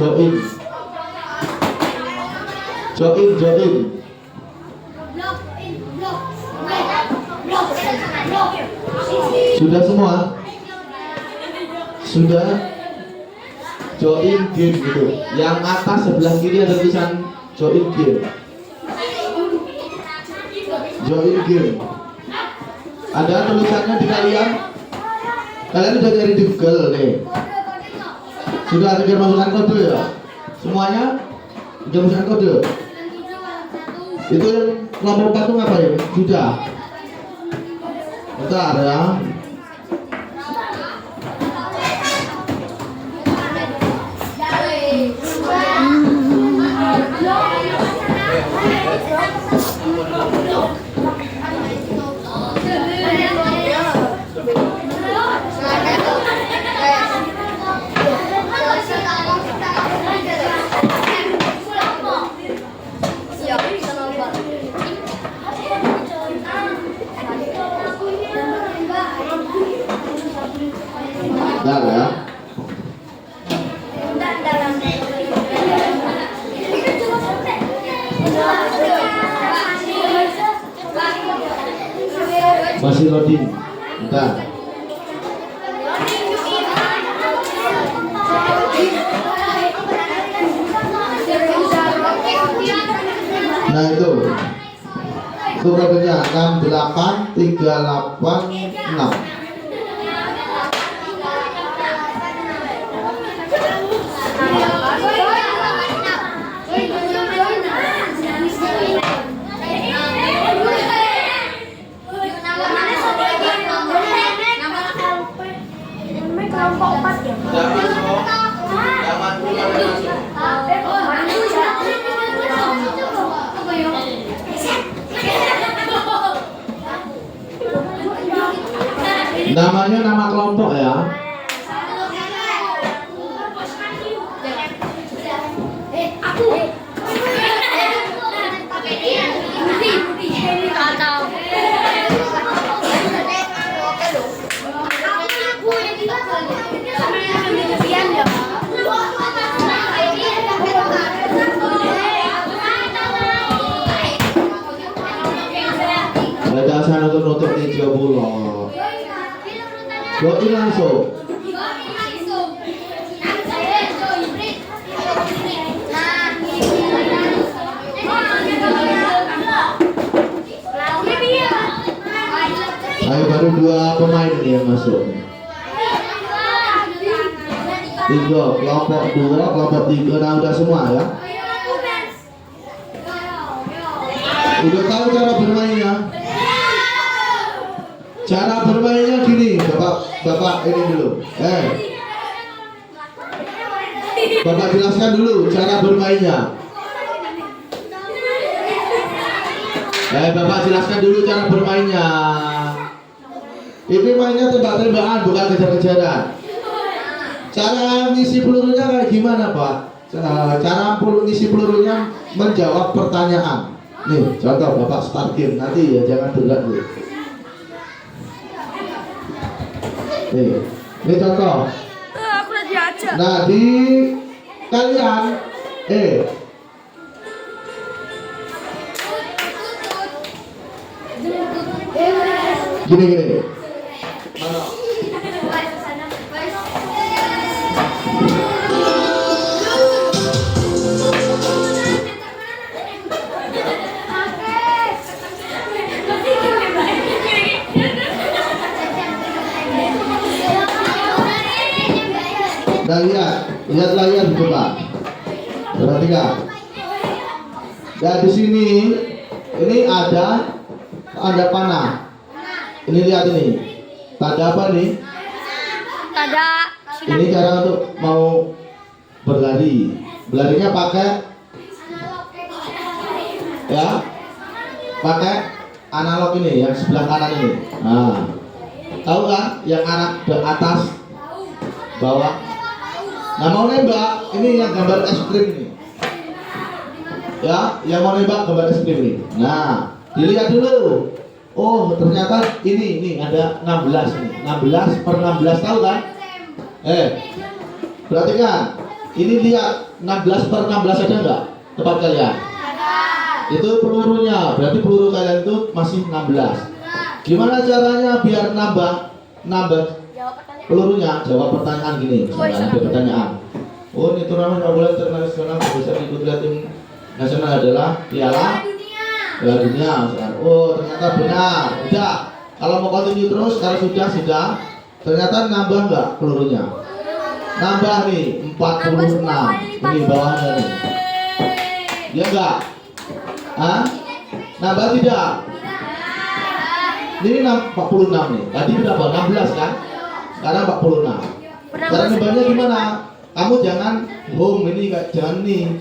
join. Sudah semua? Sudah? Join game gitu. Yang atas sebelah kiri ada tulisan join game. Join game. Ada tulisannya di kalian? Kalian udah nyari di Google nih. Sudah ada masukkan kode ya? Semuanya? Udah masukkan kode? Itu yang nomor 4 itu ngapain? Sudah? Bentar ya. Bentar ya. Masih loading. Bentar. Nah itu kodenya 68386. Namanya nama kelompok ya. Batasan untuk nutup 30. Join langsung. Ayo baru 2 pemain nih yang masuk. 3, kelompok 2, kelompok 3. Nah udah semua ya. Udah tahu cara bermainnya? Cara bermainnya gini, Bapak ini dulu. Bapak jelaskan dulu cara bermainnya. Bapak jelaskan dulu cara bermainnya. Ini mainnya tembak-tembakan, bukan kejar-kejaran. Cara ngisi pelurunya kayak gimana, Pak? Cara ngisi pelurunya menjawab pertanyaan. Nih, contoh Bapak start game nanti ya, jangan berat dulu. Ini contoh. Aku udah diajak. Nah di kalian, gini. Mana? Nah lihat layar coba. Perhatikan. Nah di sini ini ada tanda panah. Ini lihat ini. Tanda apa nih? Tanda. Ini cara untuk mau berlari. Berlarinya pakai ya. Pakai analog ini yang sebelah kanan ini. Nah, tahu kan yang arah ke atas bawah. Nah mau nembak ini yang gambar es krim ini. Ya, yang mau nembak gambar es krim nih. Nah, dilihat dulu. Oh, ternyata ini ada 16 nih. 16 per 16 tahu kan? Perhatikan. Ini lihat 16 per 16 ada nggak? Tempat kalian? Itu pelurunya. Berarti peluru kalian itu masih 16. Gimana caranya biar nambah pelurunya? Jawab pertanyaan gini. Misalnya ada pertanyaan. Oh, ini turnamen sepak bola internasional bisa diikuti tim nasional adalah Piala Dunia. Oh, ternyata benar. Udah. Kalau mau continue terus, kalau sudah. Ternyata nambah nggak pelurunya? Nambah nih 46. Ini bawahnya nih. Ya enggak? Hah? Nambah tidak? Ini 46 nih. Tadi berapa? 16 kan? Sekarang 46. Cara nambahnya gimana? Kamu jangan home ini, jangan nih.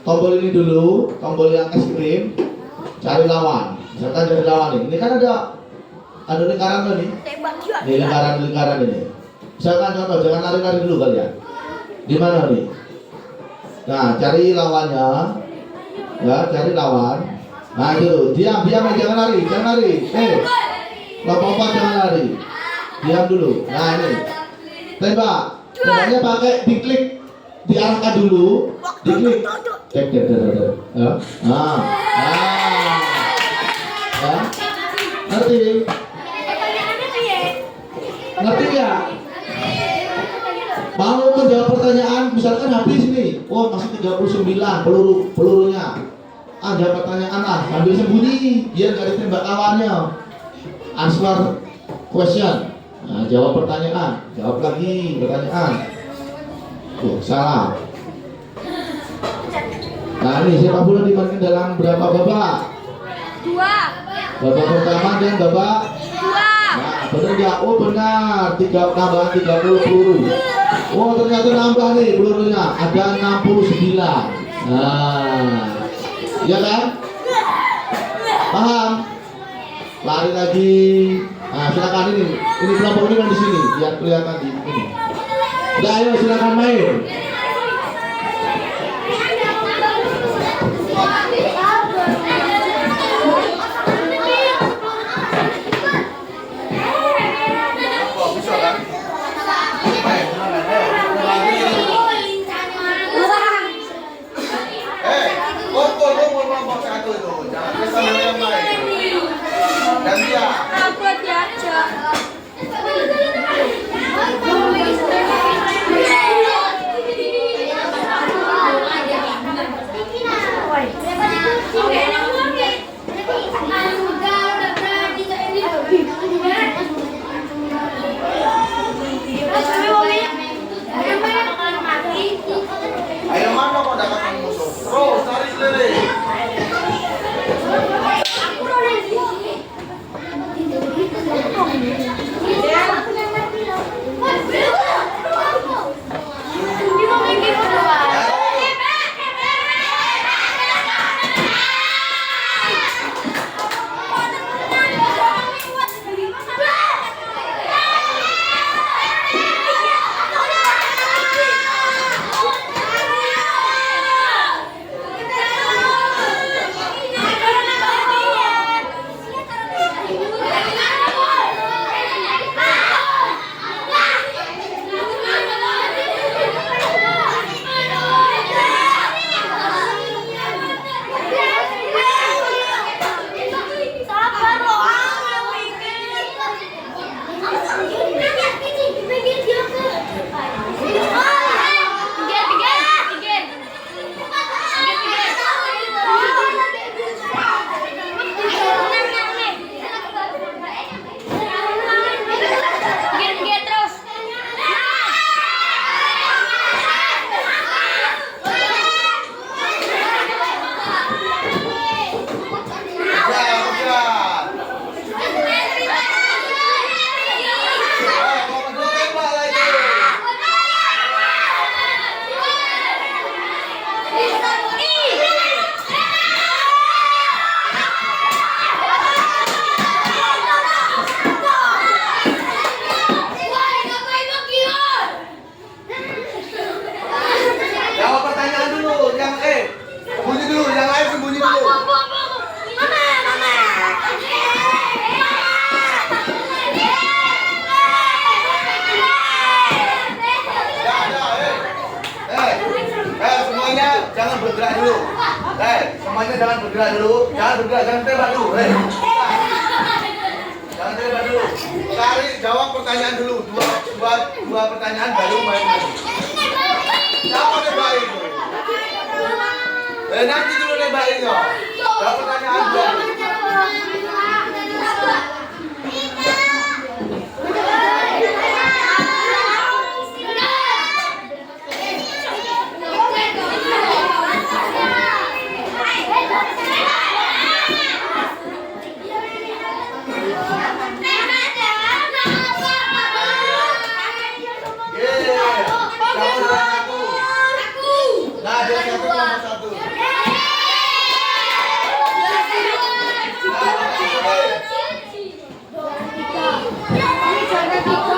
Tombol ini dulu, tombol yang es krim, cari lawan. Misalkan cari lawan nih. Ini kan ada lingkaran nih. Ini lingkaran ini. Misalkan contoh, jangan lari-lari dulu kalian. Di mana nih? Nah, cari lawannya. Ya, cari lawan. Nah, itu diam, jangan lari. Lompat jangan lari. Diam dulu. Nah, ini. Tembak. Tembaknya pakai diklik, diarahkan dulu, diklik. Ya. Nah. Ya. Ngerti? Ngerti ya? Mau menjawab pertanyaan, misalkan habis nih. Oh, masih 39 pelurunya. Ada pertanyaan lah, sambil sembunyi biar gak ditembak lawannya. Answer question. Nah, jawab pertanyaan, jawab lagi pertanyaan. Salah. Nah, ini sepak bola dimainkan dalam berapa babak? 2. Babak pertama dan babak 2. Nah, benar nggak? Oh benar, tambahan 30 peluru. Oh ternyata nambah nih pelurunya, ada 69. Nah, ya kan? Paham? Lari lagi. Nah, silakan ini kelompok ini kan di sini, biar kelihatan di ini. Udah, ayo silakan main. Aku diajak. jangan bergerak dulu. Jangan bergerak, jangan tembak dulu. Hei. Jangan tembak dulu. Kali jawab pertanyaan dulu. Dua pertanyaan baru main lagi. Siapa nembakin itu? Nanti dulu nembakin yo. Jawab pertanyaan baru.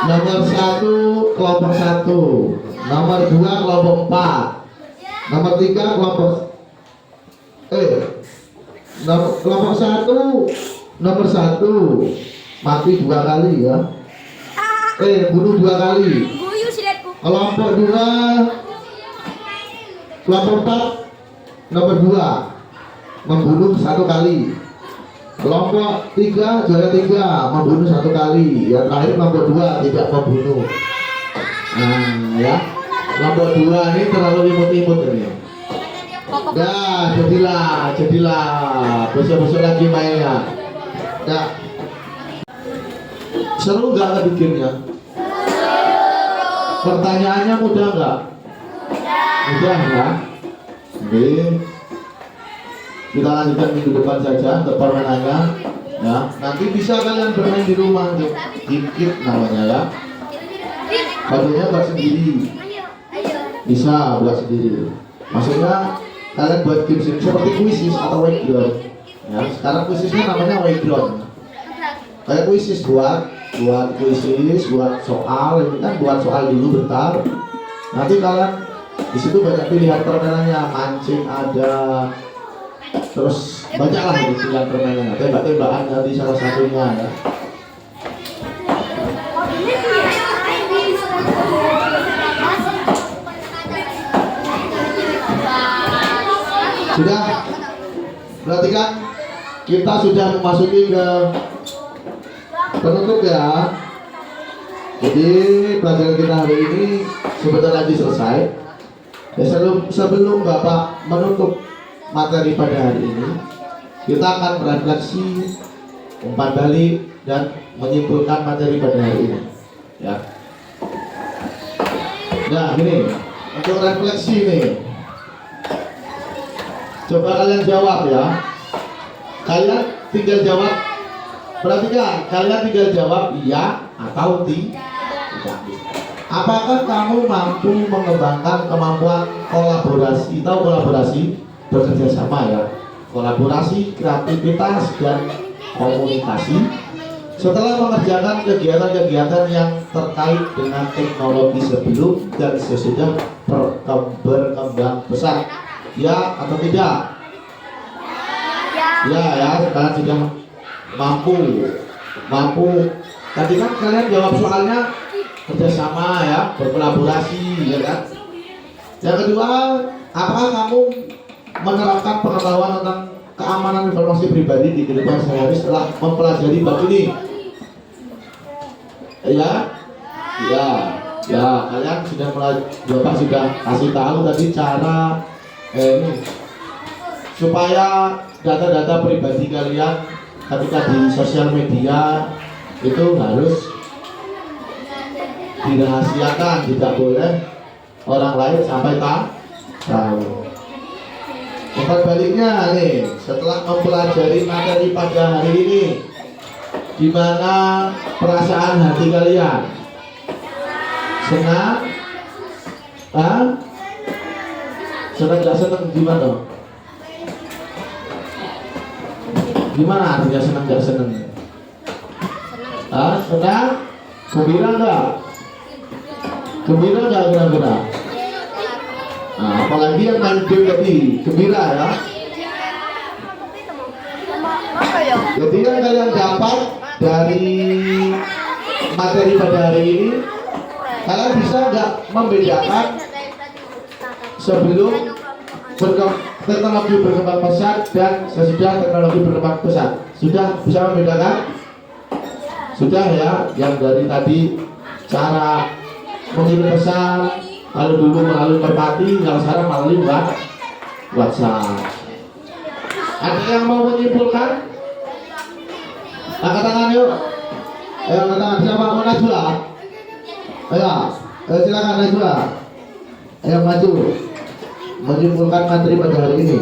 Nomor 1 kelompok 1, nomor 2 kelompok 4, nomor 3 kelompok kelompok 1, nomor 1 mati 2 kali ya. Bunuh 2 kali. Guyu siletku. Kelompok 2, kelompok 4, nomor 2 membunuh 1 kali. Kelompok 3 juara 3 membunuh 1 kali. Yang terakhir kelompok 2 tidak membunuh. Nah ya, kelompok 2 ini terlalu imut-imut ini. Nah, jadilah besok-besok lagi mainnya. Nah, seru nggak tadi gamenya? Pertanyaannya mudah nggak? Mudah ya. Oke. Kita lanjutkan minggu depan saja untuk permainannya. Ya, nanti bisa kalian bermain di rumah untuk game namanya ya. Bajunya buat sendiri. Bisa buat sendiri. Maksudnya kalian buat game seperti kuisis atau whiteboard. Ya, sekarang kuisisnya namanya whiteboard. Kayak kuisis buat kuisis, buat soal, ini kan buat soal dulu bentar. Nanti kalian di situ banyak pilihan permainannya, mancing ada. Terus banyaklah itu pilihan permainannya, tembak-tembakan nanti salah satunya ya. Sudah, berarti kan kita sudah memasuki ke penutup ya. Jadi pelajaran kita hari ini sebentar lagi selesai. Ya, sebelum Bapak menutup materi pada hari ini, kita akan berefleksi, umpan balik dan menyimpulkan materi pada hari ini. Ya. Nah, ini untuk refleksi nih. Coba kalian jawab ya. Kalian tinggal jawab. Perhatikan, kalian tinggal jawab iya atau tidak. Apakah kamu mampu mengembangkan kemampuan kolaborasi? Tahu kolaborasi? Bekerja sama ya, kolaborasi, kreativitas dan komunikasi setelah mengerjakan kegiatan-kegiatan yang terkait dengan teknologi sebelum dan sesudah berkembang pesat, ya atau tidak? Ya, kalian sudah mampu. Tadi kan kalian jawab soalnya kerjasama ya, berkolaborasi ya kan. Yang kedua, apakah kamu menerapkan pengetahuan tentang keamanan informasi pribadi di kehidupan sehari-hari setelah mempelajari bab ini? Ya, kalian sudah Bapak sudah kasih tahu tadi cara ini supaya data-data pribadi kalian ketika di sosial media itu harus dirahasiakan, tidak boleh orang lain sampai tahu. Umpan baliknya nih, setelah mempelajari materi pada hari ini, gimana perasaan hati kalian? Senang? Senang gak senang gimana? Gimana artinya senang gak senang? Senang? Gembira gak? Gembira gak kira-kira? Nah, apalagi yang main game tadi, gembira ya. Jadi yang kalian dapat dari materi pada hari ini, kalian bisa nggak membedakan sebelum teknologi berkembang pesat dan sesudah teknologi berkembang pesat. Sudah bisa membedakan? Sudah ya, yang dari tadi cara mengirim pesan, kalau dulu melalui merpati, kalau sekarang melalui WhatsApp. Ada yang mau menyimpulkan? Angkat tangan yuk. Ayo angkat tangan, siapa mau Najwa? Ayo, silakan Najwa. Ayo maju. Menyimpulkan materi pada hari ini.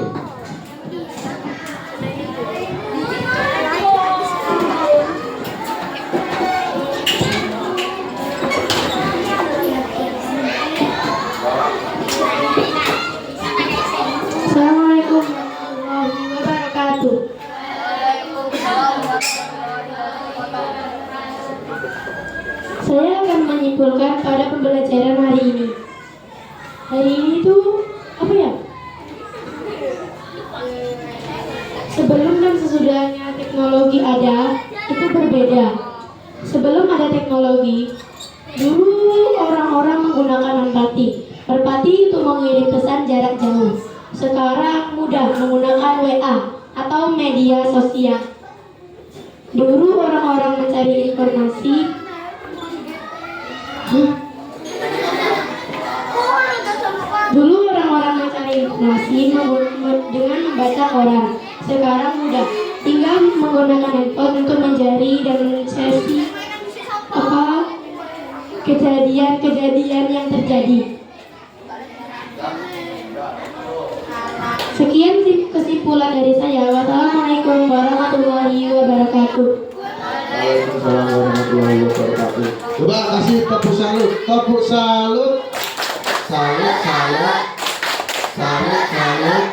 Assalamualaikum warahmatullahi wabarakatuh. Saya akan menyimpulkan pada pembelajaran hari ini. Hari ini tuh apa ya? Sebelum dan sesudahnya teknologi ada, itu berbeda. Sebelum ada teknologi, dulu orang-orang menggunakan merpati. Merpati untuk mengirim pesan jarak jauh. Sekarang mudah menggunakan WA atau media sosial. Dulu orang-orang mencari informasi. Dulu orang-orang mencari informasi dengan membaca koran. Sekarang mudah, tinggal menggunakan handphone untuk mencari dan mensesi kejadian-kejadian yang terjadi. Sekian kesimpulan dari saya. Wassalamualaikum warahmatullahi wabarakatuh. Waalaikumsalam warahmatullahi wabarakatuh. Coba kasih tepuk salut, tepuk salut, salut, salut, salut, salut.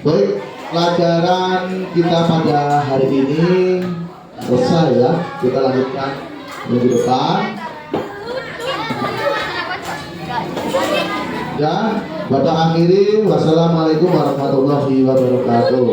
Baik, pelajaran kita pada hari ini selesai ya. Kita lanjutkan minggu depan. Ya, pada akhiri wassalamualaikum warahmatullahi wabarakatuh.